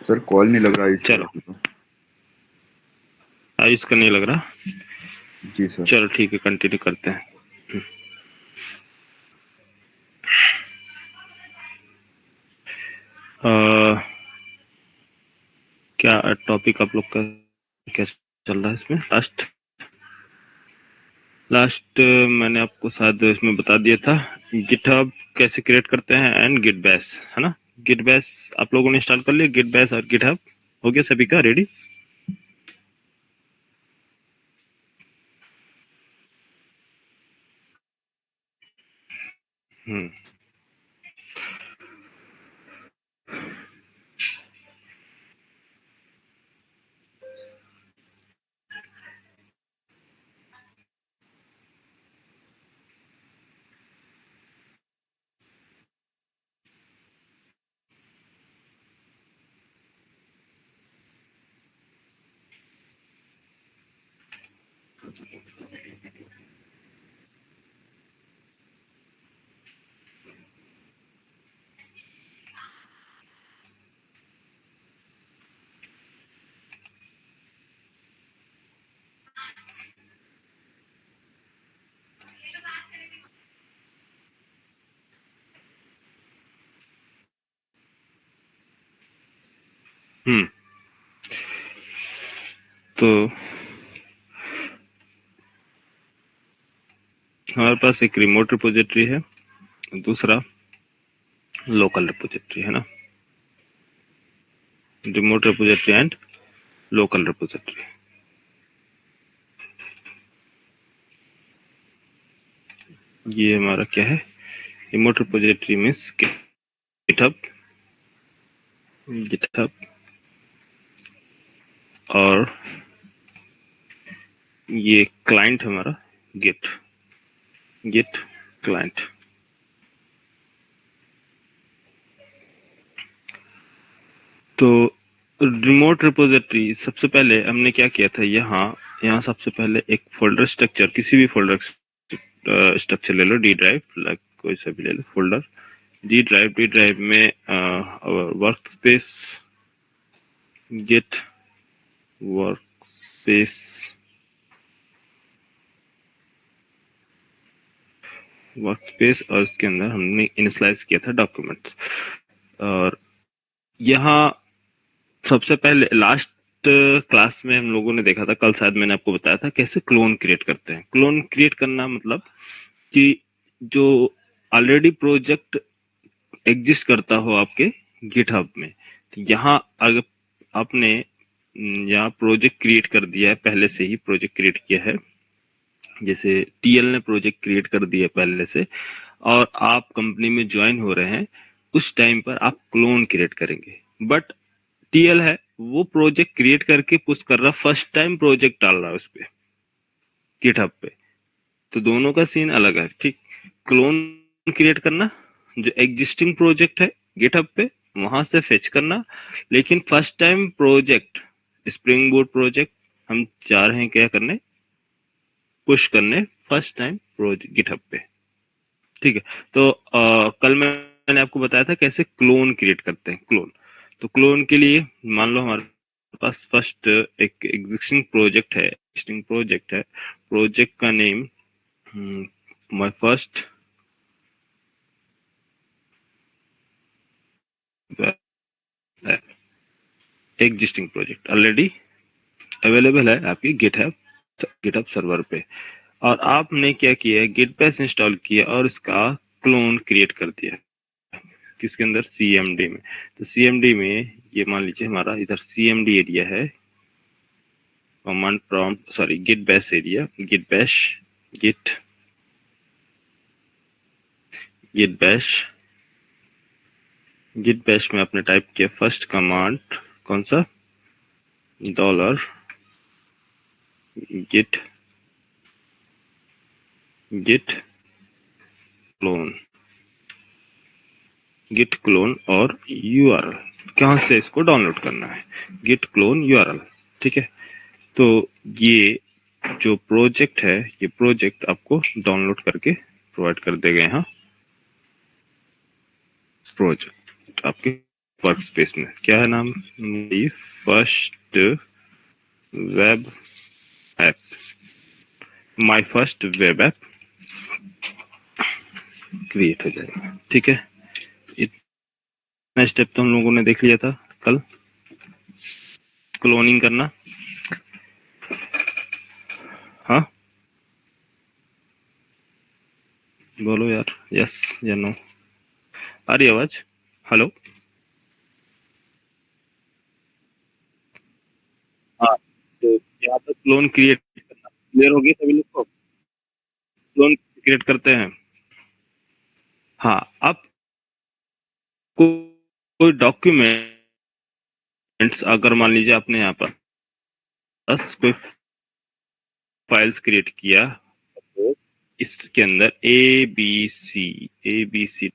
Sir call नहीं लग रहा इस चलो, पे तो। इसका नहीं लग रहा। जी सर। चलो ठीक है, कंटिन्यू करते हैं। क्या टॉपिक आप लोग का क्या चल रहा है इसमें? लास्ट मैंने आपको शायद इसमें बता दिया था, गिटहब कैसे क्रिएट करते हैं एंड गिट बैश, है ना। गिट बैश आप लोगों ने इंस्टॉल कर लिया? गिट बैश और गिटहब हो गया सभी का रेडी? हम्म हम्म तो हमारे पास एक रिमोट रिपोजिटरी है, दूसरा लोकल रिपोजिटरी, है ना। Remote repository and local repository. ये हमारा क्या है? Remote repository means GitHub, GitHub और ये क्लाइंट हमारा गिट, गिट क्लाइंट। तो रिमोट रिपोजिटरी सबसे पहले हमने क्या किया था, यहाँ सबसे पहले एक फोल्डर स्ट्रक्चर, किसी भी फोल्डर स्ट्रक्चर ले लो, डी ड्राइव लाइक कोई सा भी ले लो फोल्डर, डी ड्राइव में work space, get work space, work space, और इसके अंदर हमने इनिशियलाइज किया था डॉक्यूमेंट्स। और यहाँ सबसे पहले लास्ट क्लास में हम लोगों ने देखा था, कल शायद मैंने आपको बताया था कैसे क्लोन क्रिएट करते हैं। क्लोन क्रिएट करना मतलब कि जो ऑलरेडी प्रोजेक्ट एग्जिस्ट करता हो आपके गिटहब में, तो यहाँ अगर आपने यहाँ प्रोजेक्ट क्रिएट कर दिया है, पहले से ही प्रोजेक्ट क्रिएट किया है, जैसे टीएल ने प्रोजेक्ट क्रिएट कर दिया पहले से, और आप कंपनी में ज्वाइन हो रहे हैं, उस टाइम पर आप क्लोन क्रिएट करेंगे। बट टीएल है वो प्रोजेक्ट क्रिएट करके पुश कर रहा, फर्स्ट टाइम प्रोजेक्ट डाल रहा है उस पे गिटहब पे, तो दोनों का सीन अलग है, ठीक। क्लोन क्रिएट करना, जो एग्जिस्टिंग प्रोजेक्ट है गिटहब पे वहां से फेच करना, लेकिन first time project spring boot project हम चाह रहे हैं क्या करने, पुश करने फर्स्ट टाइम प्रोजेक्ट गिटहब पे, ठीक है। तो कल मैंने आपको बताया था कैसे क्लोन क्रिएट करते हैं। क्लोन, तो क्लोन के लिए मान लो हमारे पास फर्स्ट एक एग्जिस्टिंग प्रोजेक्ट है, प्रोजेक्ट का name my first existing project already available है आपकी गिटहब सर्वर पे, और आपने क्या किया, गिट बैश इंस्टॉल किया और इसका क्लोन क्रिएट कर दिया, किसके अंदर, सीएमडी में। तो सीएमडी में ये मान लीजिए हमारा इधर सीएमडी एरिया है, command prompt sorry git bash area, git bash, git git bash, git bash में आपने टाइप किया फर्स्ट कमांड कौन सा, dollar git git clone, git clone और यूआरएल कहाँ से इसको डाउनलोड करना है, गिट क्लोन यूआरएल, ठीक है। तो ये जो प्रोजेक्ट है, ये प्रोजेक्ट आपको डाउनलोड करके प्रोवाइड कर देगा यहाँ, प्रोजेक्ट आपके वर्क स्पेस में क्या है नाम, first web app, my first web app create हो जाएगा। ठीक है, इतना स्टेप तो हम लोगों ने देख लिया था कल, क्लोनिंग करना। हाँ बोलो यार, यस या नो, आ रही आवाज? हेलो, हाँ तो यहाँ पर क्लोन क्रिएट करना क्लियर होगी सभी लोग को, क्लोन क्रिएट करते हैं। हाँ, अब कोई डॉक्यूमेंट्स अगर मान लीजिए आपने यहाँ पर बस कोई फाइल्स क्रिएट किया, तो इसके अंदर ए बी सी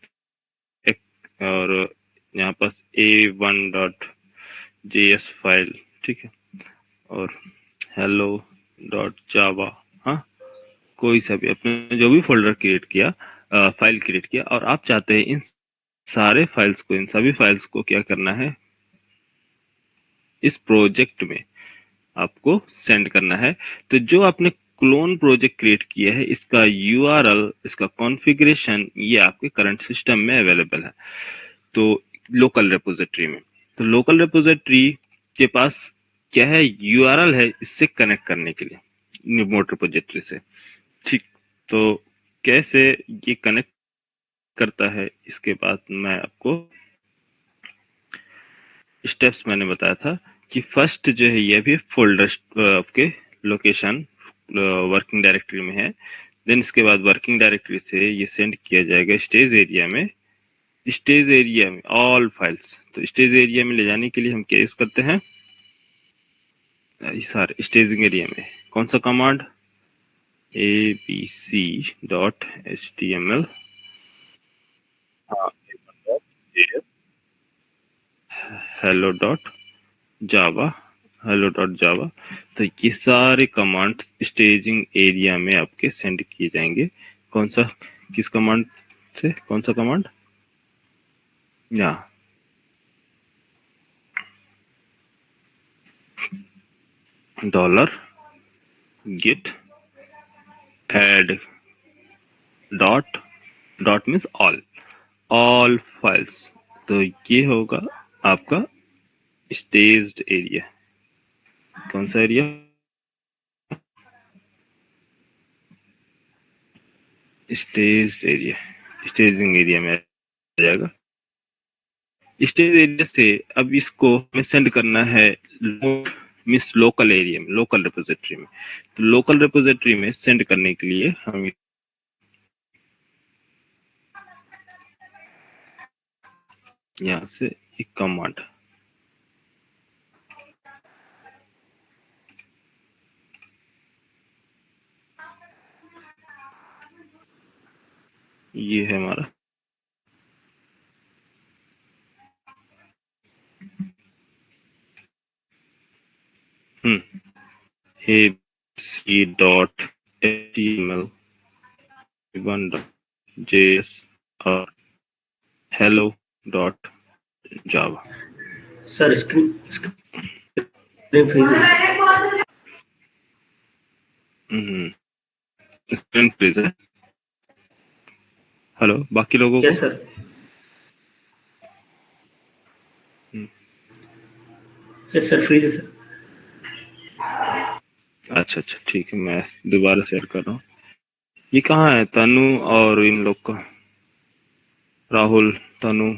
और यहाँ पास a1.js फाइल, ठीक है, और hello.java, हाँ कोई सा भी अपने जो भी फोल्डर क्रिएट किया, फाइल क्रिएट किया, और आप चाहते हैं इन सारे फाइल्स को, इन सभी फाइल्स को क्या करना है, इस प्रोजेक्ट में आपको सेंड करना है। तो जो आपने क्लोन प्रोजेक्ट क्रिएट किया है, इसका यूआरएल, इसका कॉन्फ़िगरेशन ये आपके करंट सिस्टम में अवेलेबल है, तो लोकल रिपोजिटरी में। तो लोकल रिपोजिटरी के पास क्या है, यूआरएल है इससे कनेक्ट करने के लिए रिमोट रिपोजिटरी से। ठीक, तो कैसे ये कनेक्ट करता है, इसके बाद मैं आपको स्टेप्स मैंने बताया था कि फर्स्ट जो है ये भी फोल्डर आपके लोकेशन वर्किंग डायरेक्टरी में है, देन इसके बाद वर्किंग डायरेक्टरी से ये सेंड किया जाएगा स्टेज एरिया में, स्टेज एरिया में ऑल फाइल्स। तो स्टेज एरिया में ले जाने के लिए हम क्या यूज करते हैं, सारे स्टेजिंग एरिया में कौन सा कमांड, abc.html, हाँ, hello.java, hello.java। तो ये सारे कमांड स्टेजिंग एरिया में आपके सेंड किए जाएंगे। कौन सा, किस कमांड से, कौन सा कमांड, यहाँ $git add dot means all files. तो ये होगा आपका स्टेज्ड एरिया। कौन सा area, staged area, staging area में आ जाएगा। स्टेज एरिया से अब इसको हमें सेंड करना है मिस लोकल एरिया में, लोकल रिपोजिटरी में। तो लोकल रिपोजिटरी में सेंड करने के लिए हम यहाँ से एक कमांड, ये है हमारा abc.html 1.js और hello.java। सर स्क्रीन फ्रीज है। स्क्रीन फ्रीज है। हेलो, बाकी लोगों को? Yes sir, yes sir freeze है सर। अच्छा अच्छा ठीक है, मैं दोबारा शेयर कर रहा हूँ। ये कहाँ है तनु और इन लोग का, राहुल, तनु,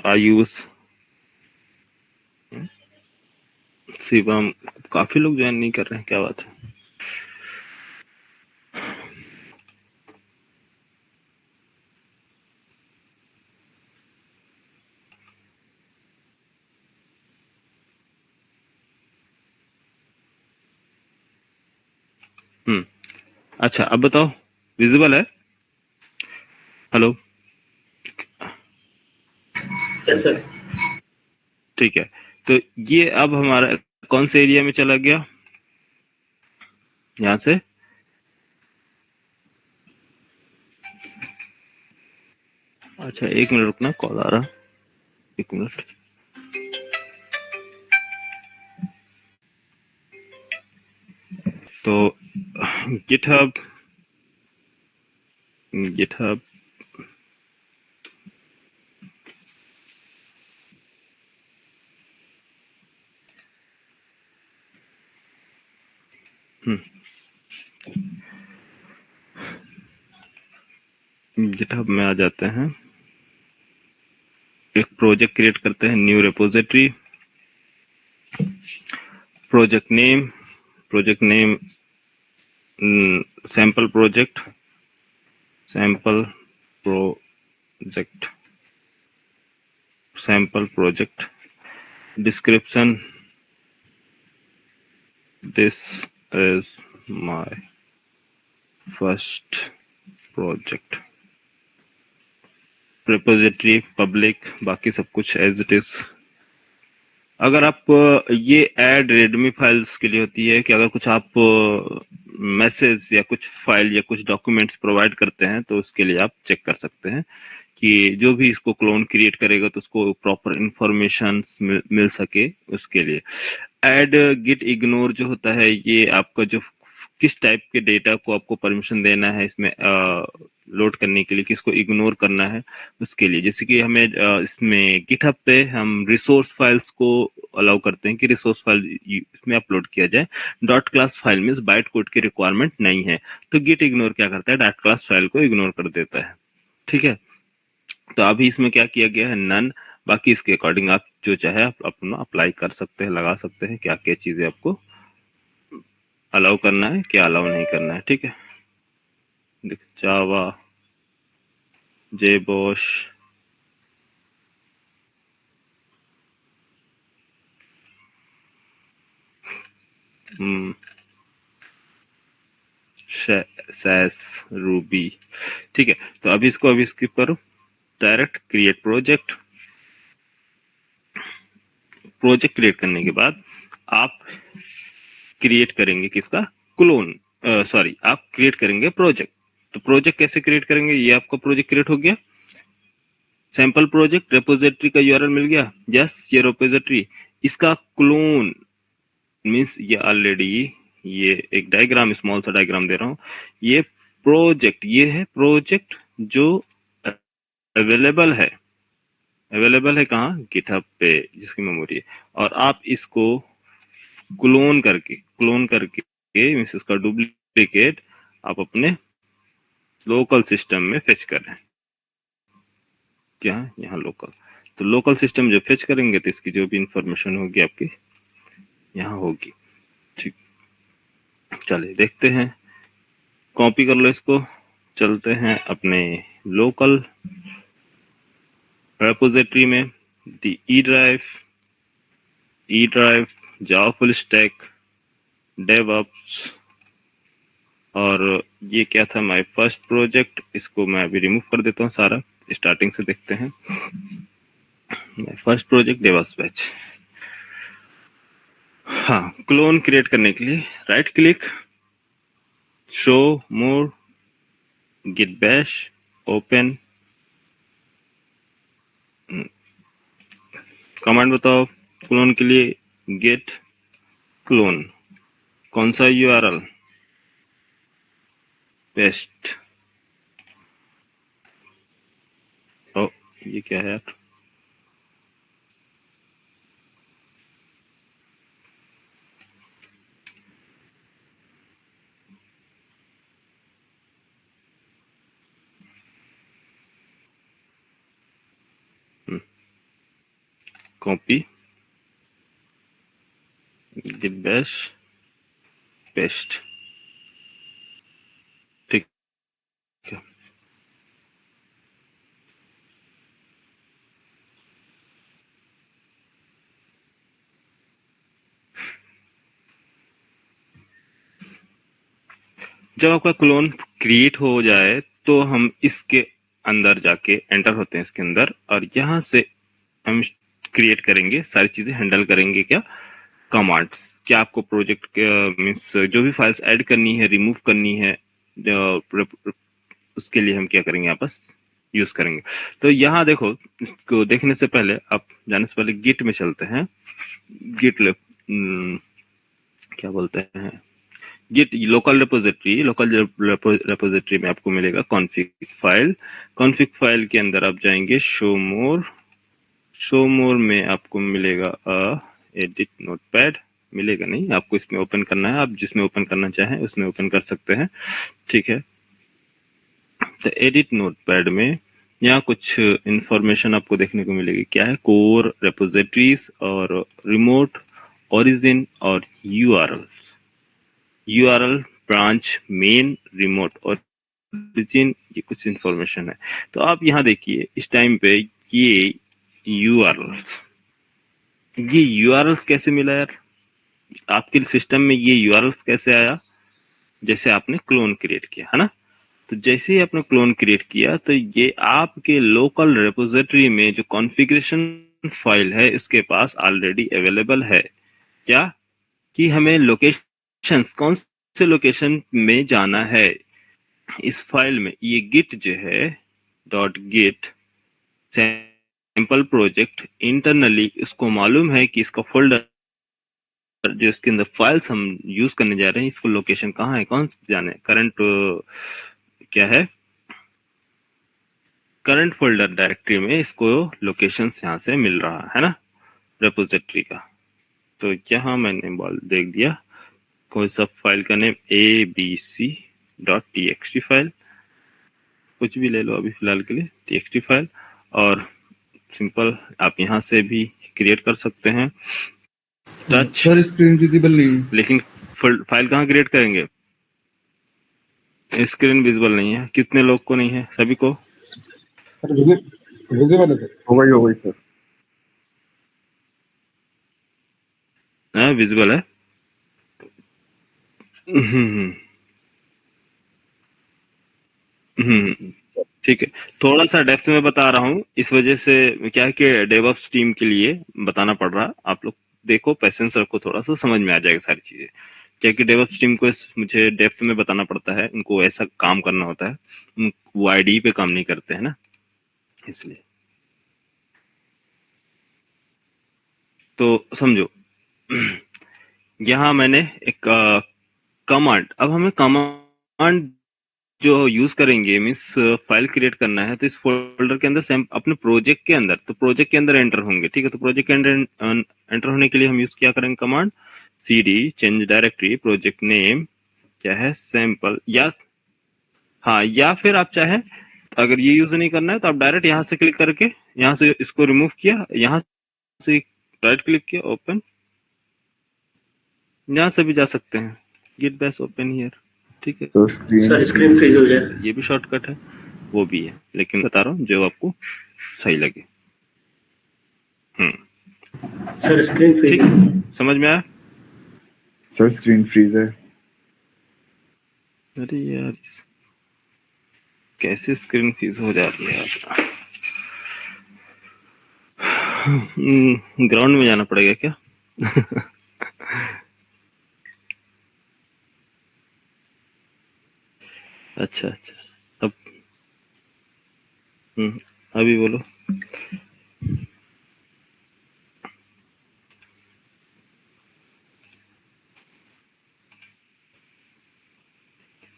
आयुष, शिवम, काफी लोग ज्वाइन नहीं कर रहे हैं, क्या बात है? अच्छा अब बताओ, विजिबल है? हेलो, यस सर, ठीक है। तो ये अब हमारा कौन से एरिया में चला गया, यहाँ से अच्छा 1 मिनट रुकना, कॉल आ रहा, 1 मिनट। तो गिटहब गिटहब गिटहब में आ जाते हैं, एक प्रोजेक्ट क्रिएट करते हैं, new repository, project name sample project description, this is my first project, repository public, बाकी सब कुछ as it is। अगर आप ये ऐड रेडमी फाइल्स के लिए होती है कि अगर कुछ आप मैसेज या कुछ फाइल या कुछ डॉक्यूमेंट्स प्रोवाइड करते हैं तो उसके लिए आप चेक कर सकते हैं कि जो भी इसको क्लोन क्रिएट करेगा तो उसको प्रॉपर इंफॉर्मेशन मिल सके। उसके लिए ऐड गिट इग्नोर जो होता है, ये आपका जो किस टाइप के डेटा को आपको परमिशन देना है इसमें लोड करने के लिए, किसको इग्नोर करना है उसके लिए। जैसे कि हमें इसमें गिटहब पे हम रिसोर्स फाइल्स को अलाउ करते हैं कि रिसोर्स फाइल इसमें अपलोड किया जाए। डॉट क्लास फाइल में बाइट कोड की रिक्वायरमेंट नहीं है, तो गिट इग्नोर क्या करता है, डॉट क्लास फाइल को इग्नोर कर देता है। ठीक है, तो अभी इसमें क्या किया गया है, नन। बाकी इसके अकॉर्डिंग आप जो चाहे आप अपना अप्लाई कर सकते हैं, लगा सकते हैं क्या क्या चीजें आपको अलाउ करना है, क्या अलाउ नहीं करना है। ठीक है, जावा, जेबॉश, सैस, रूबी। ठीक है, तो अभी इसको अभी स्किप करो, direct create project. Project create करने के बाद आप क्रिएट करेंगे किसका, क्लोन, सॉरी आप क्रिएट करेंगे प्रोजेक्ट। तो प्रोजेक्ट कैसे क्रिएट करेंगे, ये आपका प्रोजेक्ट क्रिएट हो गया, सैंपल प्रोजेक्ट, रेपोजिटरी का यूआरएल मिल गया। यस, ये रेपोजिटरी, इसका क्लोन मीन्स ये ऑलरेडी, ये एक डायग्राम, स्मॉल सा डायग्राम दे रहा हूं, ये प्रोजेक्ट, ये है प्रोजेक्ट जो अवेलेबल है कहाँ, गिटहब पे, जिसकी मेमोरी है। और आप इसको क्लोन करके मीन्स इसका डुप्लीकेट आप अपने लोकल सिस्टम में फेच कर रहे हैं। क्या यहाँ लोकल, तो लोकल सिस्टम जब फेच करेंगे तो इसकी जो भी इंफॉर्मेशन होगी आपकी यहाँ होगी। ठीक, चलिए देखते हैं, कॉपी कर लो इसको, चलते हैं अपने लोकल रेपोजिटरी में, the E drive, Java full stack, DevOps, और ये क्या था, माय फर्स्ट प्रोजेक्ट। इसको मैं अभी रिमूव कर देता हूँ सारा, स्टार्टिंग से देखते हैं। My first project DevOps batch. हाँ, क्लोन क्रिएट करने के लिए right click, show more, git bash, open, command बताओ क्लोन के लिए, गेट क्लोन, कौन सा यूआरएल, पेस्ट। ओ ये क्या है यार, कॉपी, गिट बैश, पेस्ट। ठीक है, जब आपका क्लोन क्रिएट हो जाए तो हम इसके अंदर जाके एंटर होते हैं इसके अंदर, और यहाँ से हम क्रिएट करेंगे, सारी चीजें हैंडल करेंगे। क्या कमांड्स, क्या आपको प्रोजेक्ट मीन्स जो भी फाइल्स ऐड करनी है, रिमूव करनी है, उसके लिए हम क्या करेंगे, आपस यूज करेंगे। तो यहाँ देखो, इसको देखने से पहले, आप जाने से पहले गिट में चलते हैं। गिट क्या बोलते हैं, गिट लोकल रेपोजिटरी में आपको मिलेगा कॉन्फ़िग फाइल। कॉन्फ़िग फाइल के अंदर आप जाएंगे शो मोर में आपको मिलेगा एडिट नोटपैड, मिलेगा नहीं, आपको इसमें ओपन करना है। आप जिसमें ओपन करना चाहें उसमें ओपन कर सकते हैं, ठीक है। तो एडिट नोटपैड में यहाँ कुछ इंफॉर्मेशन आपको देखने को मिलेगी। क्या है? कोर, रेपोजिटरीज और रिमोट, ओरिजिन और यूआरएल, ब्रांच, मेन, रिमोट और ओरिजिन, ये कुछ इंफॉर्मेशन है। तो आप यहाँ देखिए इस टाइम पे ये यूआरएल्स कैसे मिला यार आपके सिस्टम में? ये यूआरएल्स कैसे आया? जैसे आपने क्लोन क्रिएट किया है ना, तो जैसे ही आपने क्लोन क्रिएट किया तो ये आपके लोकल रेपोजिटरी में जो कॉन्फ़िगरेशन फाइल है उसके पास ऑलरेडी अवेलेबल है। क्या कि हमें लोकेशंस, कौन से लोकेशन में जाना है इस फाइल में, ये गिट जो है .git सैंपल प्रोजेक्ट इंटरनली उसको मालूम है कि इसका फोल्डर जो इसके अंदर फाइल्स हम यूज करने जा रहे हैं, इसको लोकेशन कहाँ है, कौन से जाने, करंट क्या है, करंट फोल्डर डायरेक्टरी में इसको लोकेशन यहाँ से मिल रहा है ना रेपोजिटरी का। तो यहाँ मैंने देख दिया कोई सा फाइल का नेम abc.txt फाइल, कुछ भी ले लो अभी फिलहाल के लिए, txt फाइल, और सिंपल आप यहाँ से भी क्रिएट कर सकते हैं। टच सर स्क्रीन विजिबल नहीं है। लेकिन फाइल कहाँ क्रिएट करेंगे? स्क्रीन विजिबल नहीं है। कितने लोग को नहीं है? सभी को विजिबल है हो गई सर। विजिबल है। ठीक है, थोड़ा सा डेप्थ में बता रहा हूँ इस वजह से, क्या है कि डेवऑप्स टीम के लिए बताना पड़ रहा है। आप लोग देखो, पेशेंस रखो, थोड़ा सा समझ में आ जाएगा सारी चीजें। क्या कि डेवऑप्स टीम को मुझे डेप्थ में बताना पड़ता है, उनको ऐसा काम करना होता है, वो आईडी पे काम नहीं करते हैं ना, इसलिए। तो समझो यहाँ मैंने एक कमांड, अब हमें कमांड जो यूज करेंगे मीन्स फाइल क्रिएट करना है, तो इस फोल्डर के अंदर अपने प्रोजेक्ट के अंदर, तो प्रोजेक्ट के अंदर एंटर होंगे, ठीक है। तो प्रोजेक्ट के अंदर एंटर होने के लिए हम यूज क्या करेंगे? Command cd change directory, project name क्या है? सैंपल, या हाँ, या फिर आप चाहे अगर ये यूज नहीं करना है तो आप डायरेक्ट यहाँ से क्लिक करके, यहाँ से इसको रिमूव किया, यहाँ से राइट क्लिक किया, ओपन, यहाँ से भी जा सकते हैं, गिट बैश ओपन हियर, ठीक है। तो सर स्क्रीन फ्रीज हो जाए। ये भी शॉर्टकट है, वो भी है, लेकिन बता रहा हूँ जो आपको सही लगे। सर स्क्रीन फ्रीज, ठीक, समझ में आया? सर स्क्रीन फ्रीज है। अरे यार कैसे स्क्रीन फ्रीज हो जा रही है यार? ग्राउंड में जाना पड़ेगा क्या? अच्छा, अब अभी बोलो।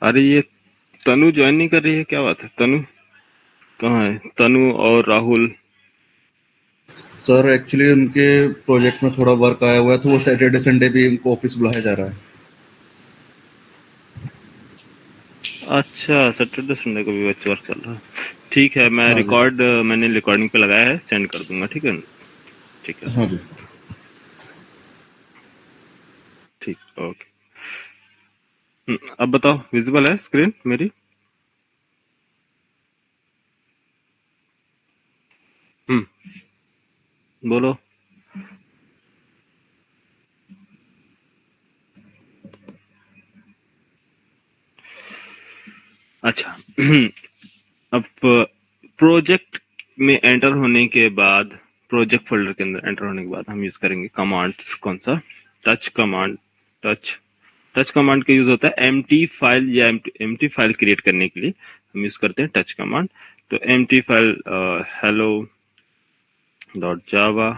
अरे ये तनु ज्वाइन नहीं कर रही है, क्या बात है? तनु कहाँ है? तनु और राहुल? सर एक्चुअली उनके प्रोजेक्ट में थोड़ा वर्क आया हुआ है, तो वो सैटरडे संडे भी उनको ऑफिस बुलाया जा रहा है। अच्छा, सैटरडे संडे को भी वर्क चल रहा है, ठीक है। मैं मैंने रिकॉर्डिंग पे लगाया है, सेंड कर दूंगा, ठीक है? ठीक है, हाँ जी, ठीक, ओके। अब बताओ, विजिबल है स्क्रीन मेरी? बोलो। अच्छा अब प्रोजेक्ट में एंटर होने के बाद, प्रोजेक्ट फोल्डर के अंदर एंटर होने के बाद हम यूज करेंगे कमांड्स। कौन सा? Touch command. टच कमांड का यूज होता है एम्प्टी फाइल या एम्प्टी फाइल क्रिएट करने के लिए। हम यूज करते हैं टच कमांड। तो एम्प्टी फाइल hello डॉट जावा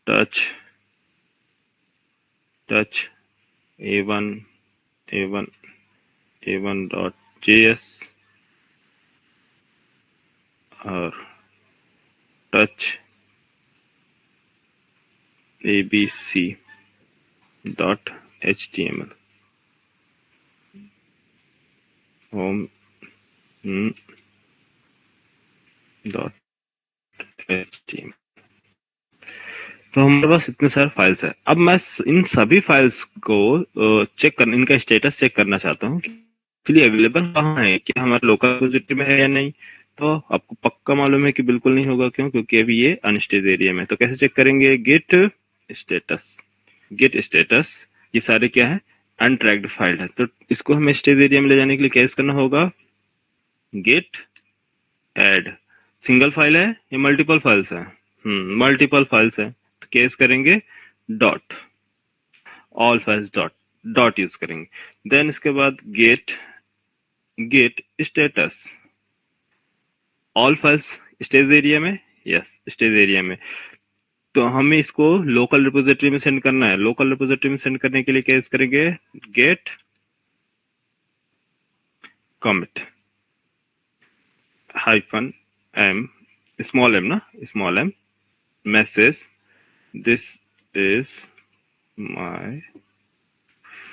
टच a1 डॉट js और touch abc dot html home dot html। तो हमारे पास इतने सारे फाइल्स है। अब मैं इन सभी फाइल्स को चेक करना, इनका स्टेटस चेक करना चाहता हूँ कि एक्चुअली अवेलेबल कहाँ है, क्या हमारे लोकल रिपोजिटरी में है या नहीं। तो आपको पक्का मालूम है कि बिल्कुल नहीं होगा। क्यों? क्योंकि अभी ये अनस्टेज एरिया में। तो कैसे चेक करेंगे? गेट स्टेटस ये सारे क्या है? अनट्रैक्ड फाइल है। तो इसको हमें स्टेज एरिया में ले जाने के लिए क्या करना होगा? Gate add. सिंगल फाइल है या मल्टीपल फाइल्स है? मल्टीपल फाइल्स है। तो केस करेंगे dot all files dot use करेंगे। देन इसके बाद git status all files stage area में। यस, स्टेज एरिया में। तो हमें इसको लोकल रिपोजिटरी में सेंड करना है। लोकल रिपोजिटरी में सेंड करने के लिए क्या यूज करेंगे? Git commit hyphen m small m message this is my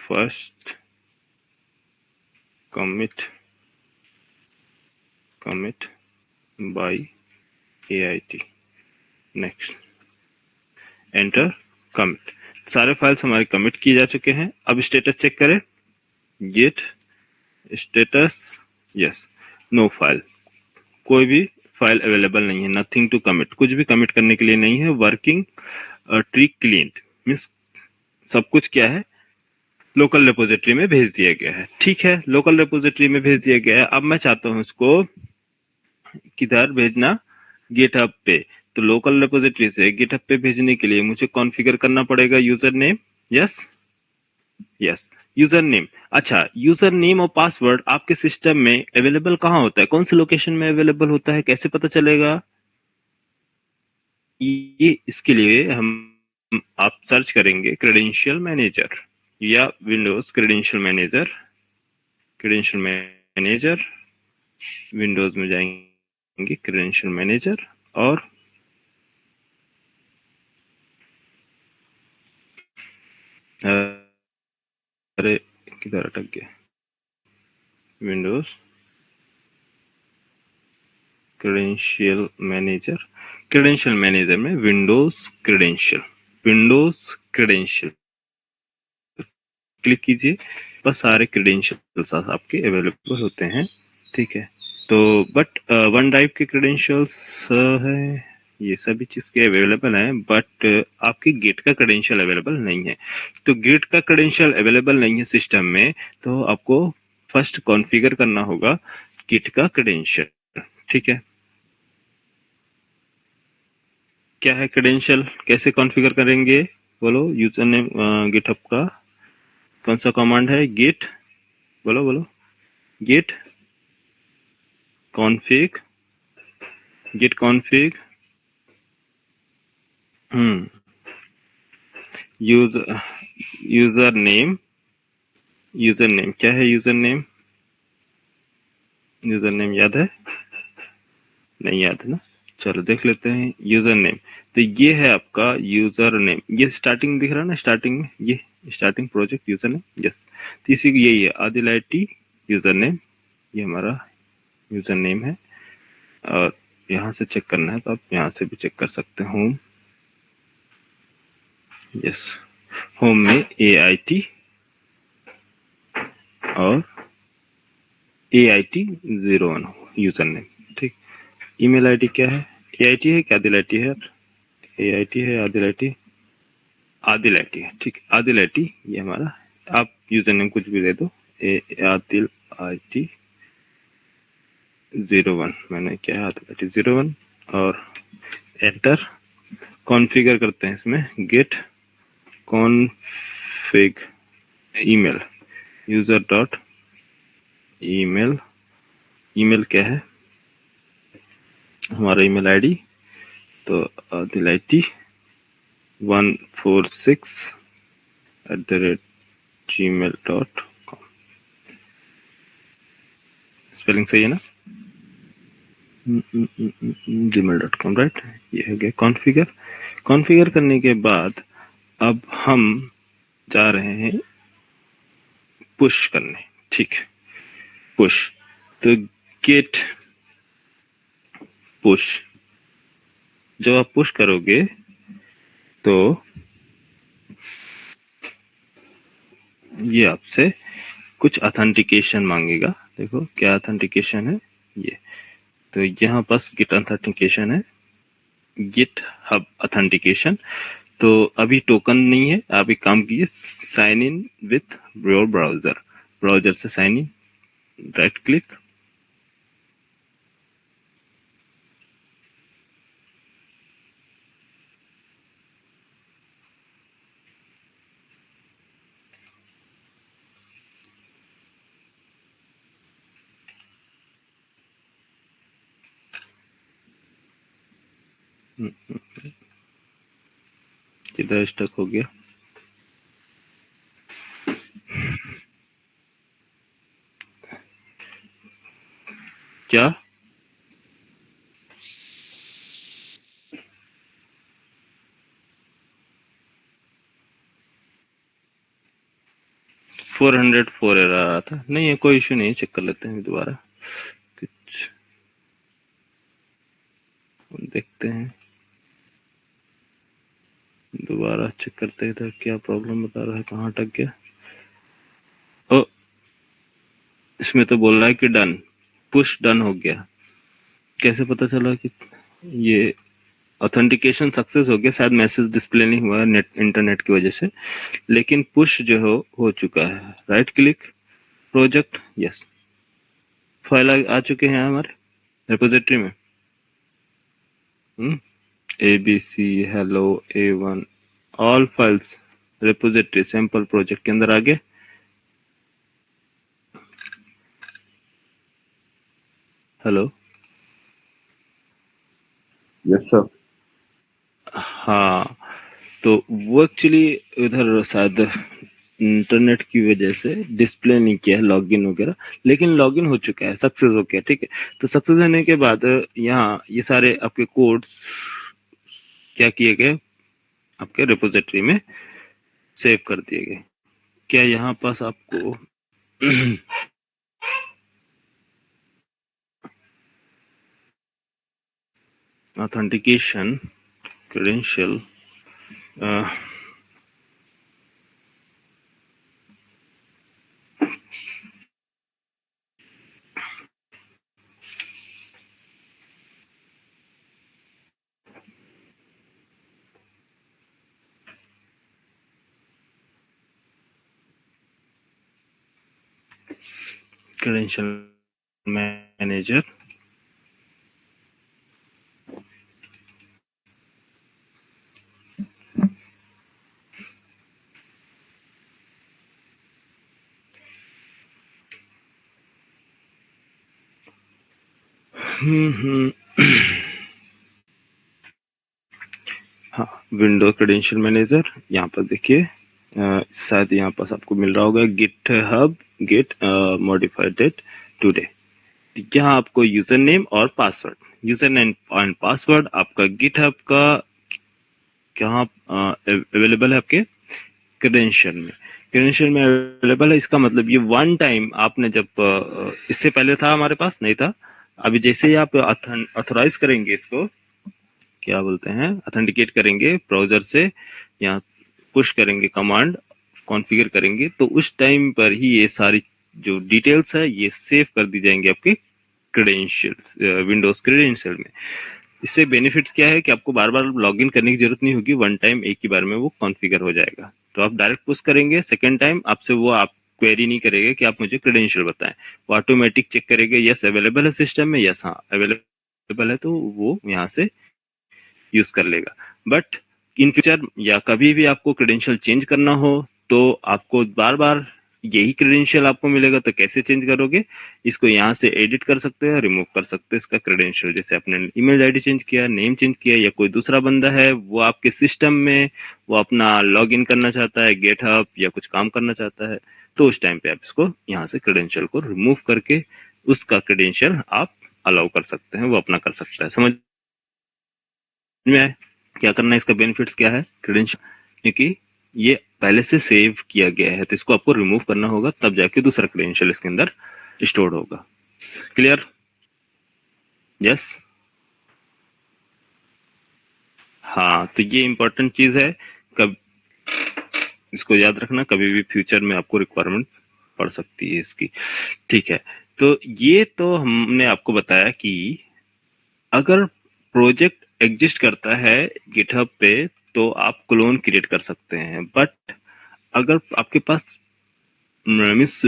first commit by AIT next enter commit. सारे फाइल्स हमारे कमिट किए जा चुके हैं। अब स्टेटस चेक करें। Git status yes no file, कोई भी फाइल अवेलेबल नहीं है। नथिंग टू कमिट, कुछ भी कमिट करने के लिए नहीं है। वर्किंग ट्री क्लीन मीन्स सब कुछ क्या है? लोकल रिपोजिटरी में भेज दिया गया है। ठीक है, लोकल रिपोजिटरी में भेज दिया गया है। अब मैं चाहता हूं इसको किधर भेजना? गिटहब पे। तो लोकल रिपोजिटरी से गिटहब पे भेजने के लिए मुझे कॉन्फ़िगर करना पड़ेगा user name. Yes user name. अच्छा, यूजर नेम और पासवर्ड आपके सिस्टम में अवेलेबल कहाँ होता है? कौन सी लोकेशन में अवेलेबल होता है? कैसे पता चलेगा? ये इसके लिए आप सर्च करेंगे क्रेडेंशियल मैनेजर या विंडोज क्रेडेंशियल मैनेजर। विंडोज में जाएंगे क्रेडेंशियल मैनेजर और अरे किधर अटक गया? विंडोज क्रेडेंशियल मैनेजर में विंडोज क्रेडेंशियल क्लिक कीजिए। बस सारे क्रेडेंशियल्स आपके अवेलेबल होते हैं। ठीक है, तो बट वन ड्राइव के क्रेडेंशियल्स है, ये सभी चीज के अवेलेबल हैं, बट आपकी गेट का क्रेडेंशियल अवेलेबल नहीं है। तो गेट का क्रेडेंशियल अवेलेबल नहीं है सिस्टम में, तो आपको फर्स्ट कॉन्फ़िगर करना होगा गेट का क्रेडेंशियल। ठीक है, क्या है क्रेडेंशियल? कैसे कॉन्फ़िगर करेंगे? बोलो। यूजर नेम गिटहब का कौन सा कमांड है? गेट बोलो गेट कॉन्फ़िग यूजर नेम क्या है? यूजर नेम याद है? नहीं याद है ना? चलो देख लेते हैं यूजर नेम। तो ये है आपका यूजर नेम। ये स्टार्टिंग दिख रहा है ना? स्टार्टिंग में ये starting project user name. Yes, तो इसी यही है आदिल IT यूजर नेम। ये हमारा यूजर नेम है और यहाँ से चेक करना है तो आप यहाँ से भी चेक कर सकते हैं। होम, यस, होम में AIT और AIT01 यूजर नेम। ठीक, ईमेल आईडी क्या है? AIT है क्या आदिल IT है? AIT है आदिल IT है। ठीक, आदिल IT ये हमारा। आप यूजर नेम कुछ भी दे दो, आदिल IT01 मैंने क्या है? आदिल IT01 और एंटर। कॉन्फ़िगर करते हैं इसमें git config email user dot email, email क्या है, हमारा ईमेल आईडी, तो आदिल IT146@gmail.com। स्पेलिंग सही है ना? gmail.com, right. ये हो गया कॉन्फ़िगर। कॉन्फ़िगर करने के बाद अब हम जा रहे हैं पुश करने, ठीक है, पुश। तो गेट पुश, जब आप पुश करोगे तो ये आपसे कुछ ऑथेंटिकेशन मांगेगा। देखो क्या ऑथेंटिकेशन है ये, तो यहाँ पास गिट ऑथेंटिकेशन है, गिट हब ऑथेंटिकेशन। तो अभी टोकन नहीं है, आप एक काम कीजिए, sign in with your browser, browser से साइन इन, राइट क्लिक, किधर स्टक हो गया, क्या 404 एरर आ रहा था? नहीं है, कोई इशू नहीं है, चेक कर लेते हैं दोबारा, कुछ देखते हैं, दोबारा चेक करते हैं क्या प्रॉब्लम बता रहा है, कहाँ अटक गया। ओ, इसमें तो बोल रहा है कि डन, पुश डन हो गया। कैसे पता चला कि ये ऑथेंटिकेशन सक्सेस हो गया? शायद मैसेज डिस्प्ले नहीं हुआ है नेट इंटरनेट की वजह से, लेकिन पुश जो हो चुका है। Right click, project, yes, file आ चुके हैं हमारे रिपोजिटरी में। ABC hello A1 all files repository sample project के अंदर आ गए। Hello, yes sir. हाँ, तो वो एक्चुअली उधर शायद इंटरनेट की वजह से डिस्प्ले नहीं किया है लॉगिन वगैरह, लेकिन लॉगिन हो चुका है, सक्सेस हो गया, ठीक है। तो सक्सेस होने के बाद यहाँ ये सारे आपके कोड्स क्या किए गए, आपके रिपोजिटरी में सेव कर दिए गए। क्या यहाँ पास आपको ऑथेंटिकेशन क्रेडेंशियल क्रेडेंशियल मैनेजर, हाँ, विंडो क्रेडेंशियल मैनेजर। यहाँ पर देखिए, शायद यहाँ पास आपको मिल रहा होगा GitHub git modified date today. यहाँ आपको यूजर नेम और password, username and password आपका गिट हब का कहाँ अवेलेबल है, आपके क्रेडेंशियल में। क्रेडेंशियल में अवेलेबल है, इसका मतलब ये वन टाइम आपने जब इससे पहले था, हमारे पास नहीं था। अभी जैसे ही आप ऑथोराइज करेंगे, इसको क्या बोलते हैं, ऑथेंटिकेट करेंगे ब्राउजर से, यहाँ पुश करेंगे कमांड, कॉन्फ़िगर करेंगे, तो उस टाइम पर ही ये सारी जो डिटेल्स है ये सेव कर दी जाएंगे आपके क्रेडेंशियल्स, विंडोज क्रेडेंशियल में। इससे बेनिफिट्स क्या है कि आपको बार बार लॉगिन करने की जरूरत नहीं होगी, वन टाइम एक ही बार में वो कॉन्फ़िगर हो जाएगा। तो आप डायरेक्ट पुश करेंगे, सेकेंड टाइम आपसे वो आप क्वेरी नहीं करेगा कि आप मुझे क्रेडेंशियल बताएं, वो ऑटोमेटिक चेक करेगा यस अवेलेबल है सिस्टम में, यस हाँ अवेलेबल है, तो वो यहाँ से यूज कर लेगा। बट इन फ्यूचर या कभी भी आपको क्रेडेंशियल चेंज करना हो तो आपको बार बार यही क्रेडेंशियल आपको मिलेगा, तो कैसे चेंज करोगे? इसको यहाँ से एडिट कर सकते हो, रिमूव कर सकते हो इसका क्रेडेंशियल। जैसे आपने ईमेल आईडी चेंज किया, नेम चेंज किया, या कोई दूसरा बंदा है वो आपके सिस्टम में वो अपना लॉग इन करना चाहता है गेटहब या कुछ काम करना चाहता है, तो उस टाइम पे आप इसको यहाँ से क्रेडेंशियल को रिमूव करके उसका क्रेडेंशियल आप अलाउ कर सकते हैं, वो अपना कर सकता है। समझ में आए क्या करना है? इसका बेनिफिट्स क्या है क्रेडेंशियल, क्योंकि ये पहले से सेव किया गया है, तो इसको आपको रिमूव करना होगा, तब जाके दूसरा क्रेडेंशियल इसके अंदर स्टोर होगा। क्लियर? यस। हाँ, तो ये इंपॉर्टेंट चीज है, कब इसको याद रखना, कभी भी फ्यूचर में आपको रिक्वायरमेंट पड़ सकती है इसकी। ठीक है, तो ये तो हमने आपको बताया कि अगर प्रोजेक्ट एग्जिस्ट करता है गिटहब पे तो आप क्लोन क्रिएट कर सकते हैं, बट अगर आपके पास मीन्स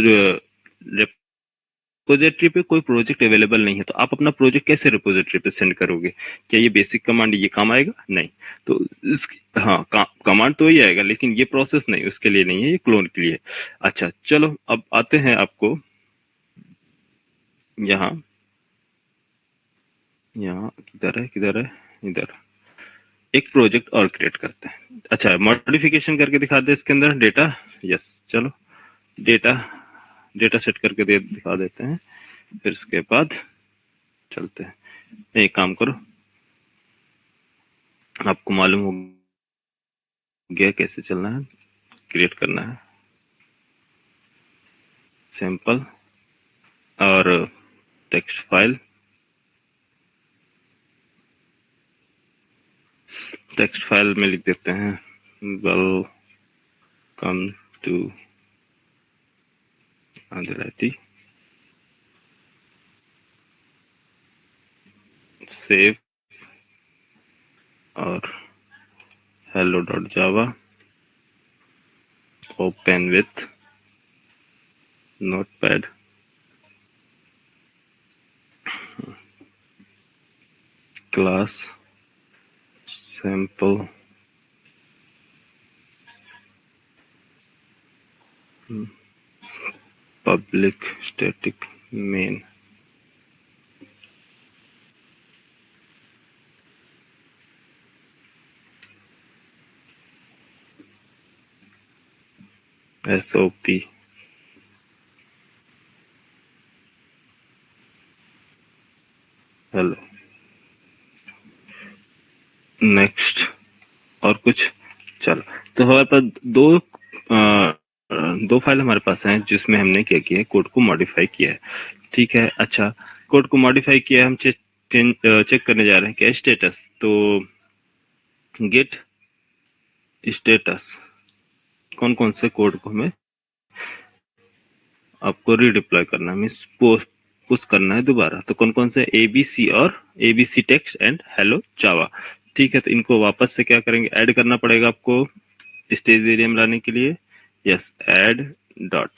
रिपोजिटरी पे कोई प्रोजेक्ट अवेलेबल नहीं है, तो आप अपना प्रोजेक्ट कैसे रिपोजिटरी पे सेंड करोगे? क्या ये बेसिक कमांड ये काम आएगा? नहीं। तो इस हाँ, कमांड तो ही आएगा, लेकिन ये प्रोसेस नहीं, उसके लिए नहीं है, ये क्लोन के लिए। अच्छा चलो, अब आते हैं आपको यहाँ, यहाँ किधर है इधर, एक प्रोजेक्ट और क्रिएट करते हैं। अच्छा, मॉडिफिकेशन करके दिखा दे इसके अंदर डेटा। यस, चलो डेटा सेट करके दिखा देते हैं, फिर इसके बाद चलते हैं। एक काम करो, आपको मालूम हो गया कैसे चलना है, क्रिएट करना है सैंपल और टेक्स्ट फाइल। टेक्स्ट फाइल में लिख देते हैं वेलकम टू आदिलाटी, सेव और hello.java, open with notepad, class sample public static main, SOP, hello, next और कुछ। चलो, तो हमारे पास दो फाइल हमारे पास हैं जिसमें हमने क्या किया है, कोड को मॉडिफाई किया है। ठीक है, अच्छा, कोड को मॉडिफाई किया है, हम चेक करने जा रहे हैं क्या स्टेटस। तो गेट स्टेटस, कौन कौन से कोड को हमें आपको रीडिप्लॉय करना है, मीन्स पुश करना है दोबारा, तो कौन कौन से ABC और ABC टेक्स्ट एंड हेलो जावा। ठीक है, तो इनको वापस से क्या करेंगे, ऐड करना पड़ेगा आपको स्टेज एरिया में लाने के लिए। Yes, add dot,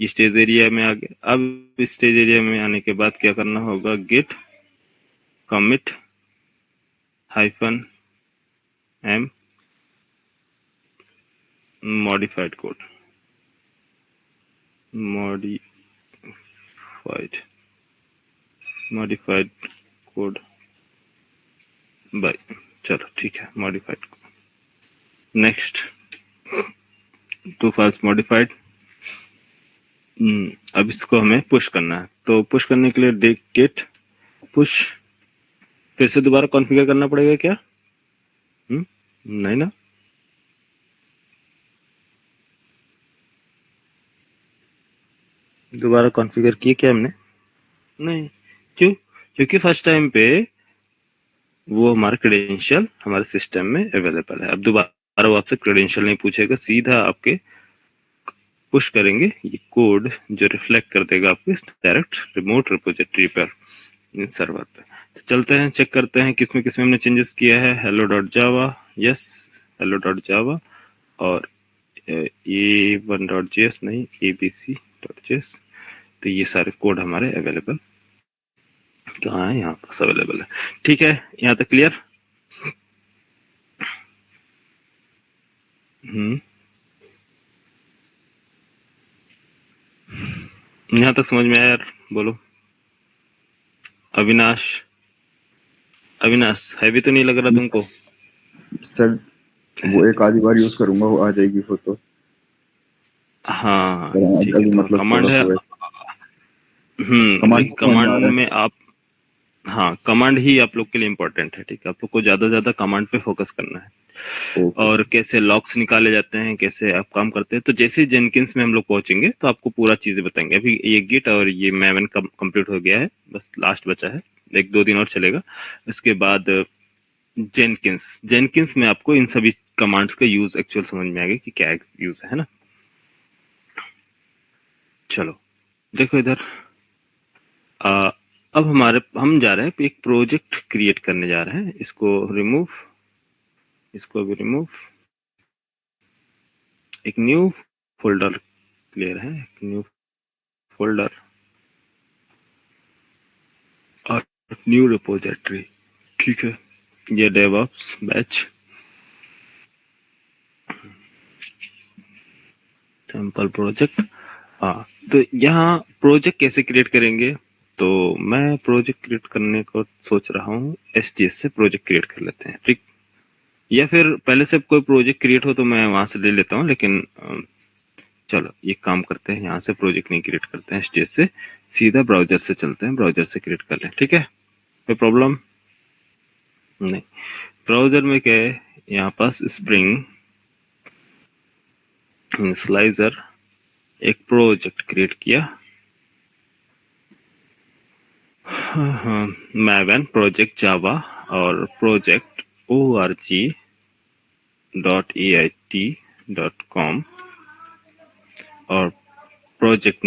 stage area में आ गए। अब स्टेज एरिया में आने के बाद क्या करना होगा, git commit hyphen M modified code, modified code bye, चलो ठीक है, modified code. Next, two files modified. अब इसको हमें पुश करना है, तो पुश करने के लिए गेट पुश, फिर से दोबारा कॉन्फ़िगर करना पड़ेगा क्या? नहीं ना, दोबारा कॉन्फ़िगर किए क्या हमने? नहीं, क्यों? क्योंकि फर्स्ट टाइम पे वो हमारा क्रेडेंशियल हमारे सिस्टम में अवेलेबल है। अब दोबारा वो आपसे क्रेडेंशियल नहीं पूछेगा, सीधा आपके पुश करेंगे ये कोड जो रिफ्लेक्ट कर देगा आपके डायरेक्ट रिमोट रिपोजिटरी पर, सर्वर पे। तो चलते हैं, चेक करते हैं किसमें किसमें हमने चेंजेस किया है। hello.java, यस hello.java, और a1.js नहीं, abc.js। तो ये सारे कोड हमारे अवेलेबल कहाँ है, यहाँ पर अवेलेबल है। ठीक है, यहाँ तक क्लियर? यहाँ तक समझ में आया यार? बोलो। अविनाश, अविनाश हैवी तो नहीं लग रहा तुमको? सर वो एक आधी बार यूज करूंगा, वो आ जाएगी फोटो। हाँ ठीक है, अभी तो मतलब कमांड थोड़ा है। सा कमांड लेकिन समझ में आ कमांड रहा में आप, हाँ कमांड ही आप लोग के लिए इम्पोर्टेंट है, ठीक है? आप लोग को ज्यादा से ज्यादा कमांड पे फोकस करना है, है। ओके। और कैसे लॉक्स निकाले जाते हैं, कैसे आप काम करते हैं। तो जैसे जेनकिंस में हम लोग पहुंचेंगे तो आपको पूरा चीजें बताएंगे। अभी ये गिट और ये मैवन कंप्लीट हो गया है, बस लास्ट बचा है, एक दो दिन और चलेगा। इसके बाद जेनकिंस, जेनकिंस में आपको इन सभी कमांड्स का यूज एक्चुअल समझ में आएगा कि क्या यूज है ना। चलो देखो इधर, अब हम जा रहे हैं एक प्रोजेक्ट क्रिएट करने जा रहे हैं। इसको रिमूव, इसको भी रिमूव, एक न्यू फोल्डर ले रहे हैं, एक न्यू फोल्डर और न्यू रिपोजिटरी, ठीक है? ये डेवऑप्स बैच सैंपल प्रोजेक्ट। हाँ, तो यहाँ प्रोजेक्ट कैसे क्रिएट करेंगे? तो मैं प्रोजेक्ट क्रिएट करने को सोच रहा हूँ, SGS से प्रोजेक्ट क्रिएट कर लेते हैं, ठीक? या फिर पहले से कोई प्रोजेक्ट क्रिएट हो तो मैं वहां से ले लेता हूँ, लेकिन चलो ये काम करते हैं, यहाँ से प्रोजेक्ट नहीं क्रिएट करते हैं SGS से, सीधा ब्राउजर से चलते हैं, ब्राउजर से क्रिएट कर लें, ठीक है? कोई प्रॉब्लम नहीं। ब्राउजर में क्या है, यहाँ पास स्प्रिंग इनिशियलाइजर, एक प्रोजेक्ट क्रिएट किया, हाँ, मैवन प्रोजेक्ट जावा और प्रोजेक्ट org.eit.com और प्रोजेक्ट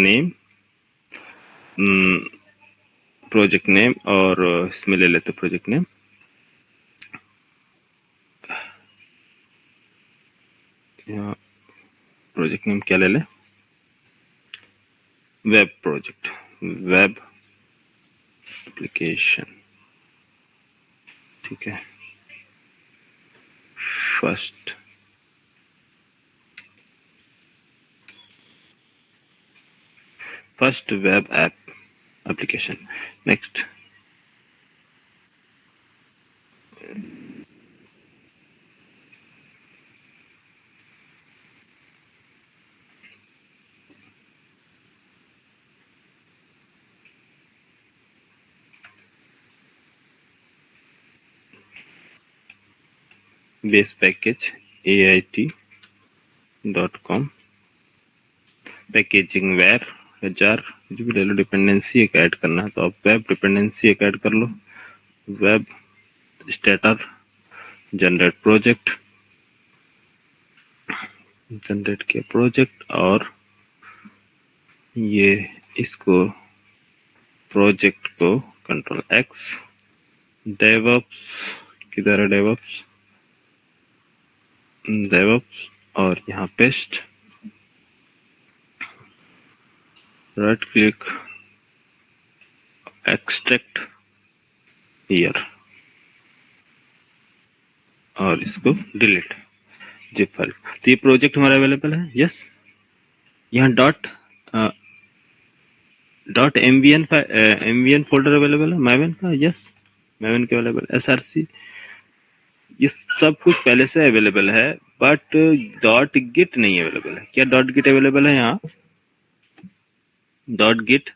नेम और इसमें ले लेते प्रोजेक्ट नेम, प्रोजेक्ट नेम क्या ले लें? वेब प्रोजेक्ट, वेब एप्लीकेशन, ठीक है? First web app application. Next, base package AIT.com, packaging where HR, जो भी ले लो। डिपेंडेंसी एक ऐड करना है तो आप वेब डिपेंडेंसी एक ऐड कर लो। Web starter, generate project, generate किया प्रोजेक्ट, और ये इसको प्रोजेक्ट को Ctrl+X, डेवऑप्स, किधर है डेवऑप्स? डेवऑप्स, और यहाँ paste, right click, extract here, और इसको डिलीट, जिप फाइल। तो ये प्रोजेक्ट हमारा अवेलेबल है, यस। यहाँ डॉट MVN फोल्डर अवेलेबल है मैवन का, यस। मैवन के अवेलेबल, SRC, ये सब कुछ पहले से अवेलेबल है, बट डॉट गिट नहीं अवेलेबल है। क्या डॉट गिट अवेलेबल है यहाँ? डॉट गिट,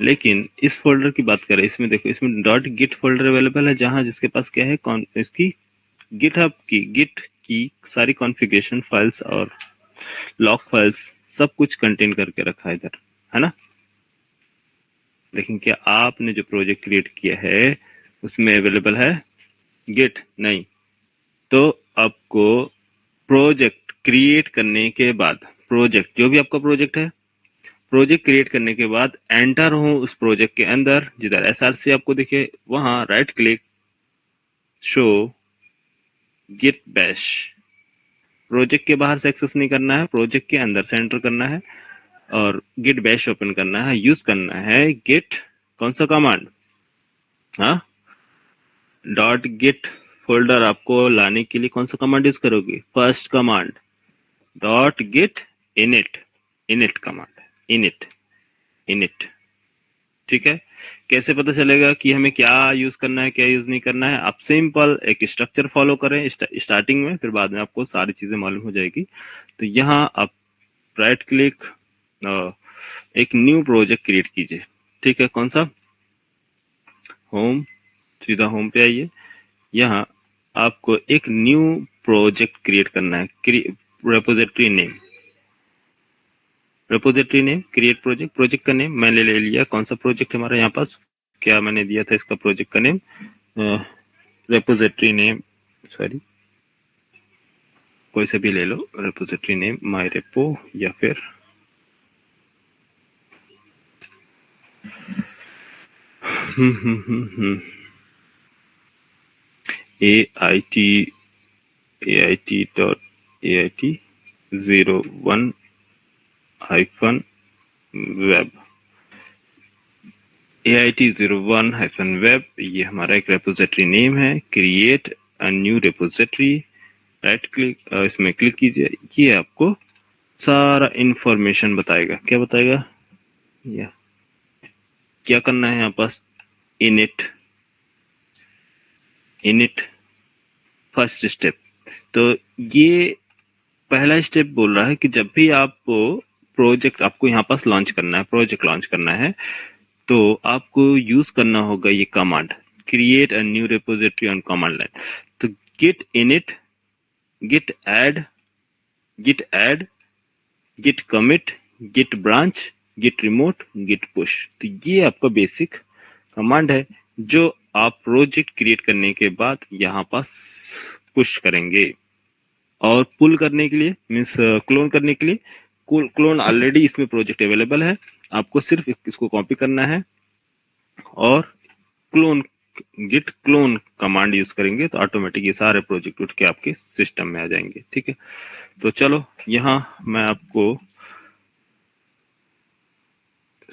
लेकिन इस फोल्डर की बात करें, इसमें देखो, इसमें डॉट गिट फोल्डर अवेलेबल है, जहां जिसके पास क्या है, इसकी गिटहब की, गिट की सारी कॉन्फ़िगरेशन फाइल्स और लॉग फाइल्स सब कुछ कंटेन करके रखा है इधर, है ना? लेकिन क्या आपने जो प्रोजेक्ट क्रिएट किया है उसमें अवेलेबल है गिट? नहीं। तो आपको प्रोजेक्ट क्रिएट करने के बाद, प्रोजेक्ट जो भी आपका प्रोजेक्ट है, प्रोजेक्ट क्रिएट करने के बाद एंटर हो उस प्रोजेक्ट के अंदर, जिधर SRC आपको दिखे वहां right click, show git bash. Project के बाहर से एक्सेस नहीं करना है, प्रोजेक्ट के अंदर से एंटर करना है और गिट बैश ओपन करना है, यूज करना है गिट, कौन सा कमांड? हाँ, डॉट गिट फोल्डर आपको लाने के लिए कौन सा कमांड यूज करोगे? First command, dot git init, init command, init. ठीक है, कैसे पता चलेगा कि हमें क्या यूज करना है, क्या यूज नहीं करना है? आप सिंपल एक स्ट्रक्चर फॉलो करें स्टार्टिंग में, फिर बाद में आपको सारी चीजें मालूम हो जाएगी। तो यहाँ आप राइट क्लिक, एक न्यू प्रोजेक्ट क्रिएट कीजिए। ठीक है, कौन सा? होम, सीधा होम पे आइए। यहाँ आपको एक न्यू प्रोजेक्ट क्रिएट करना है। Repository name, repository name, create project. Project का नेम मैंने ले लिया। कौन सा प्रोजेक्ट हमारा यहाँ पास, क्या मैंने दिया था इसका प्रोजेक्ट का नेम? रेपोजिटरी नेम, सॉरी, कोई से भी ले लो। रेपोजिटरी नेम माई रेपो, या फिर AIT01-web, AIT01-web, ये हमारा एक रेपोजिटरी नेम है। Create a new repository, right click, इसमें क्लिक कीजिए। ये आपको सारा इंफॉर्मेशन बताएगा। क्या बताएगा? या क्या करना है यहाँ पास? Init first step. तो ये पहला स्टेप बोल रहा है कि जब भी आप प्रोजेक्ट आपको यहाँ पास लॉन्च करना है, प्रोजेक्ट लॉन्च करना है, तो आपको यूज करना होगा ये command, create a new repository on command line. तो git init, git add, git commit, git branch, git remote, git push. तो ये आपका बेसिक कमांड है जो आप प्रोजेक्ट क्रिएट करने के बाद यहाँ पास पुश करेंगे। और पुल करने के लिए मीन्स क्लोन करने के लिए, क्लोन ऑलरेडी इसमें प्रोजेक्ट अवेलेबल है, आपको सिर्फ इसको कॉपी करना है और clone, git clone command use करेंगे तो ऑटोमेटिक ये सारे प्रोजेक्ट उठ के आपके सिस्टम में आ जाएंगे। ठीक है, तो चलो यहाँ मैं आपको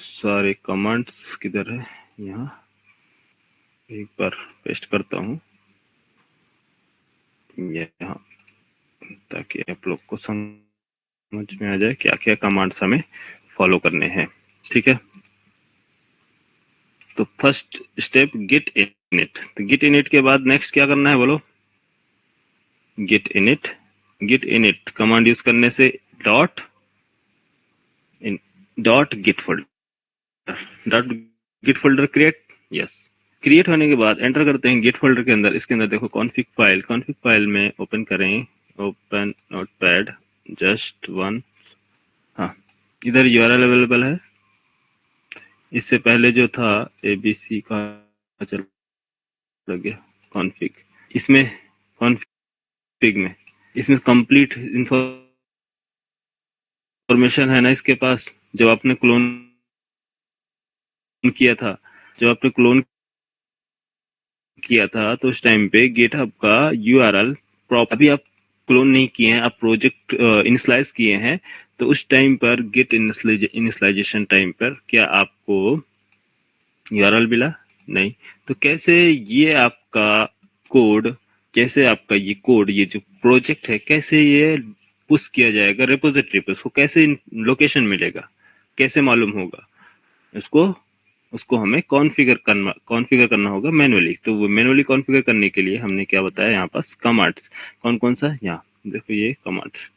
सारे कमांड्स किधर है, यहाँ एक बार पेस्ट करता हूँ यहाँ, ताकि आप लोग को समझ में आ जाए क्या क्या कमांड्स हमें फॉलो करने हैं। ठीक है, तो फर्स्ट स्टेप गिट इनिट। तो गिट इनिट के बाद नेक्स्ट क्या करना है बोलो? गिट इनिट कमांड यूज करने से dot git folder create. Yes, create होने के बाद एंटर करते हैं गिट फोल्डर के अंदर। इसके अंदर देखो कॉन्फिग फाइल में ओपन करें, ओपन नोटपैड जस्ट वन। हाँ, इधर यूआरएल अवेलेबल है। इससे पहले जो था ABC का चल गया कॉन्फिग, इसमें कॉन्फिग में इसमें कंप्लीट इंफॉर्मेशन है ना इसके पास। जब आपने क्लोन किया था, तो उस टाइम पे गिटहब का यूआरएल अभी आप क्लोन नहीं किए हैं, आप प्रोजेक्ट इनिशियलाइज किए हैं, तो उस टाइम पर गिट इनिशियलाइजेशन टाइम पर क्या आपको यूआरएल मिला? नहीं। तो कैसे ये आपका कोड, ये जो प्रोजेक्ट है, कैसे ये पुश किया जाएगा रेपोजिटरी पे? उसको कैसे लोकेशन मिलेगा, कैसे मालूम होगा? उसको हमें कॉन्फ़िगर करना होगा मैनुअली। तो वो मैनुअली कॉन्फ़िगर करने के लिए हमने क्या बताया यहाँ पास? कमांड्स। कौन सा? यहाँ देखो, ये कमांड्स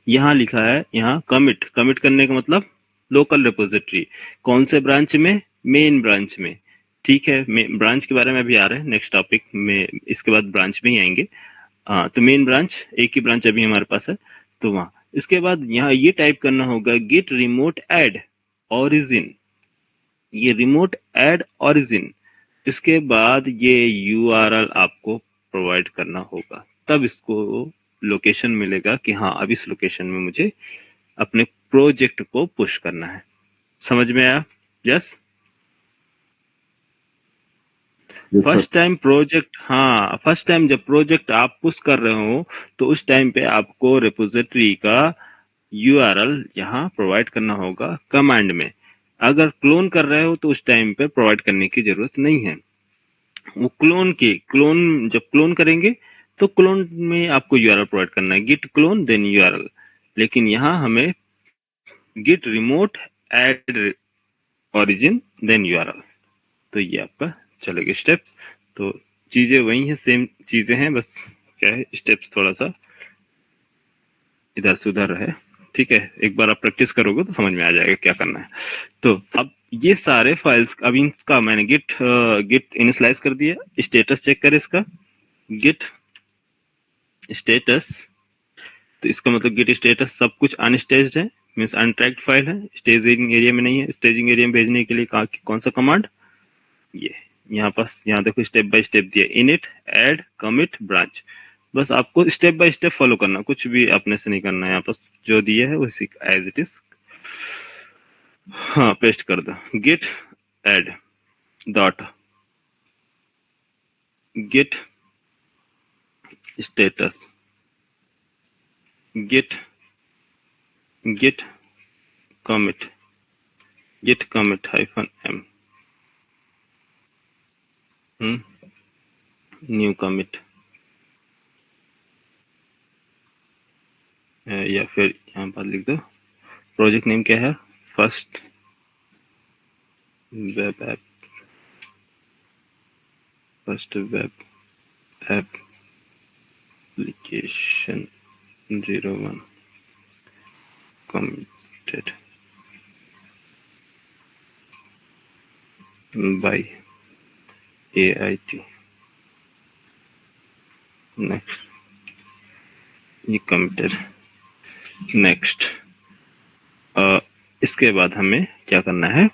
यहाँ लिखा है। यहाँ कमिट करने का मतलब लोकल रेपोजिटरी, कौन से ब्रांच में? मेन ब्रांच में। ठीक है, ब्रांच के बारे में भी आ रहे हैं नेक्स्ट टॉपिक में, इसके बाद ब्रांच में ही आएंगे। हाँ, तो मेन ब्रांच, एक ही ब्रांच अभी हमारे पास है, तो वहाँ इसके बाद यहाँ ये टाइप करना होगा गिट रिमोट ऐड ओरिजिन, ये रिमोट ऐड ओरिजिन। इसके बाद ये यूआरएल आपको प्रोवाइड करना होगा, तब इसको लोकेशन मिलेगा कि हाँ अब इस लोकेशन में मुझे अपने प्रोजेक्ट को पुश करना है। समझ में आया? यस। फर्स्ट टाइम जब प्रोजेक्ट आप पुश कर रहे हो तो उस टाइम पे आपको रेपोजिटरी का यूआरएल यहाँ प्रोवाइड करना होगा कमांड में। अगर क्लोन कर रहे हो तो उस टाइम पे प्रोवाइड करने की जरूरत नहीं है। वो जब क्लोन करेंगे तो क्लोन में आपको यूआरएल प्रोवाइड करना है, गिट क्लोन देन यूआरएल। लेकिन यहाँ हमें git remote add origin then URL। तो ये आपका चलेगा स्टेप्स। तो चीजें वही है, सेम चीजें हैं, बस क्या है स्टेप्स थोड़ा सा इधर से उधर है। ठीक है, एक बार आप प्रैक्टिस करोगे तो समझ में आ जाएगा क्या करना है। तो अब ये सारे फाइल्स, अब इनका मैंने गिट इनिशियलाइज कर दिया। स्टेटस चेक करें इसका, गिट स्टेटस। तो इसका मतलब गिट स्टेटस सब कुछ अनस्टेज्ड है, मीन्स अनट्रैक्ड फाइल है, स्टेजिंग एरिया में नहीं है। स्टेजिंग एरिया में भेजने के लिए कौन सा कमांड, ये यहाँ पास, यहाँ देखो स्टेप बाय स्टेप दिया, इनिट ऐड कमिट ब्रांच। बस आपको स्टेप बाय स्टेप फॉलो करना, कुछ भी अपने से नहीं करना है। यहाँ पास जो दिया है उसी एज इट इज हाँ पेस्ट कर दो। Git add dot git status git git commit -m new commit, या फिर यहाँ पर लिख दो प्रोजेक्ट नेम क्या है, first web app, first web application 01 committed by AIT। Next, ये कमिटेड। नेक्स्ट, इसके बाद हमें क्या करना है,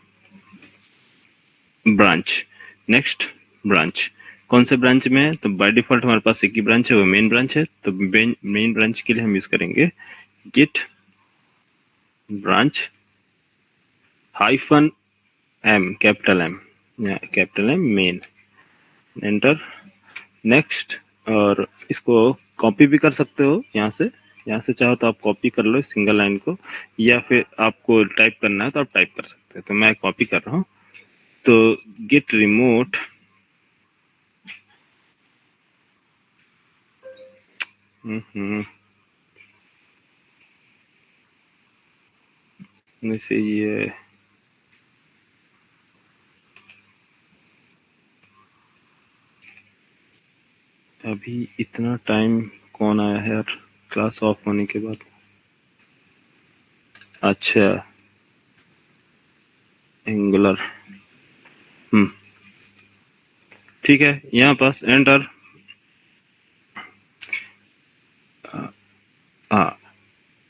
ब्रांच। नेक्स्ट ब्रांच, कौन से ब्रांच में है, तो बाय डिफॉल्ट हमारे पास एक ही ब्रांच है, वो मेन ब्रांच है। तो मेन ब्रांच के लिए हम यूज करेंगे git branch -m capital M main, enter. Next, और इसको कॉपी भी कर सकते हो यहाँ से चाहो तो आप कॉपी कर लो सिंगल लाइन को, या फिर आपको टाइप करना है तो आप टाइप कर सकते हो। तो मैं कॉपी कर रहा हूँ। तो गिट रिमोट जैसे ये अभी इतना टाइम कौन आया है यार क्लास ऑफ होने के बाद। अच्छा, एंगुलर, ठीक है, यहाँ पास एंटर। हाँ,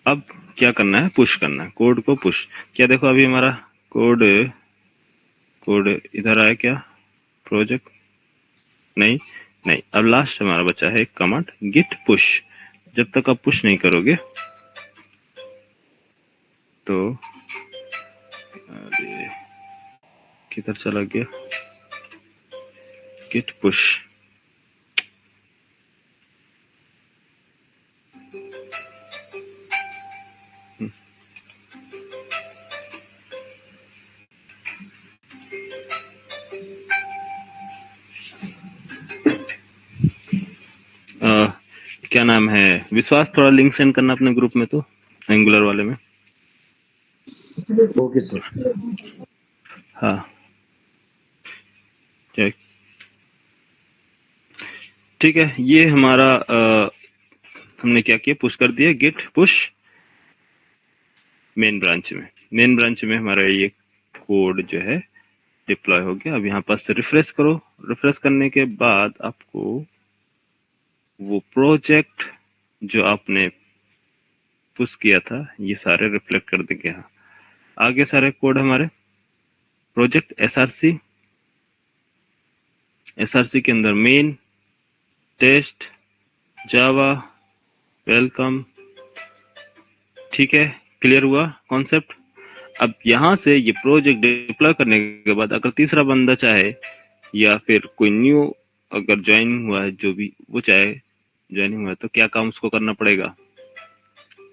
अब क्या करना है, पुश करना है कोड को, पुश। क्या देखो अभी हमारा कोड इधर आया क्या, प्रोजेक्ट नहीं, अब लास्ट हमारा बचा है एक कमांड गिट पुश। जब तक आप पुश नहीं करोगे तो, अरे किधर चला गया, गिट पुश। क्या नाम है, विश्वास थोड़ा लिंक सेंड करना अपने ग्रुप में, तो एंगुलर वाले में। Okay sir. हाँ, ठीक है, ये हमारा हमने क्या किया, पुश कर दिया, गिट पुश मेन ब्रांच में हमारा ये कोड जो है डिप्लॉय हो गया। अब यहाँ पास से रिफ्रेश करो। रिफ्रेश करने के बाद आपको वो प्रोजेक्ट जो आपने पुश किया था ये सारे रिफ्लेक्ट कर देंगे। यहाँ आगे सारे कोड हमारे प्रोजेक्ट एसआरसी के अंदर मेन, टेस्ट, जावा, वेलकम। ठीक है, क्लियर हुआ कॉन्सेप्ट। अब यहाँ से ये प्रोजेक्ट डिप्लॉय करने के बाद अगर तीसरा बंदा चाहे या फिर कोई न्यू अगर ज्वाइन हुआ है, जो भी वो चाहे ज्वाइन हुआ है, तो क्या काम उसको करना पड़ेगा,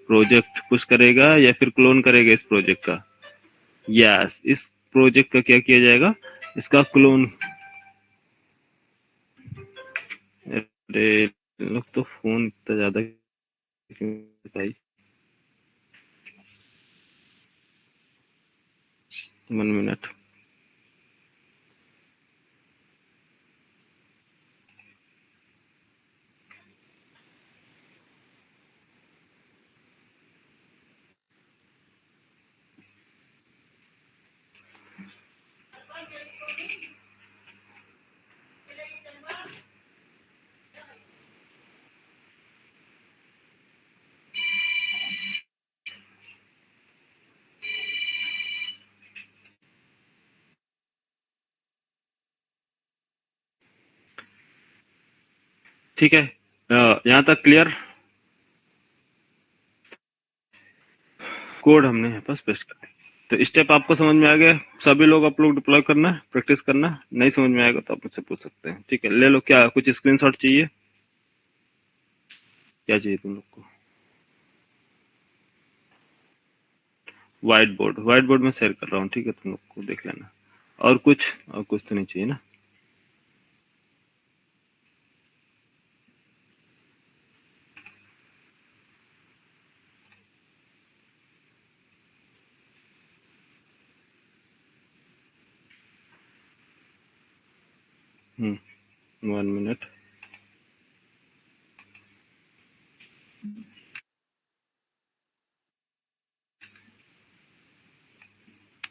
प्रोजेक्ट पुश करेगा या फिर क्लोन करेगा इस प्रोजेक्ट का। यस, इस प्रोजेक्ट का क्या किया जाएगा, इसका क्लोन। अरे लोग तो फोन इतना ज्यादा भाई, 1 मिनट। ठीक है, यहाँ तक क्लियर। कोड हमने यहाँ पास पेस्ट कर दिया। तो स्टेप आपको समझ में आ गया? सभी लोग अपलोड डिप्लॉय करना, प्रैक्टिस करना। नहीं समझ में आएगा तो आप मुझसे पूछ सकते हैं। ठीक है, ले लो। क्या कुछ स्क्रीनशॉट चाहिए? क्या चाहिए तुम लोग को? व्हाइट बोर्ड में शेयर कर रहा हूँ। ठीक है, तुम लोग को देख लेना। और कुछ तो नहीं चाहिए ना? हम्म, 1 मिनट।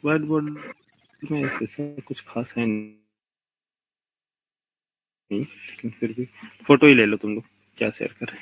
व्हाइट बोर्ड में ऐसा कुछ खास है नहीं, लेकिन फिर भी फोटो ही ले लो तुम लोग। क्या शेयर करें?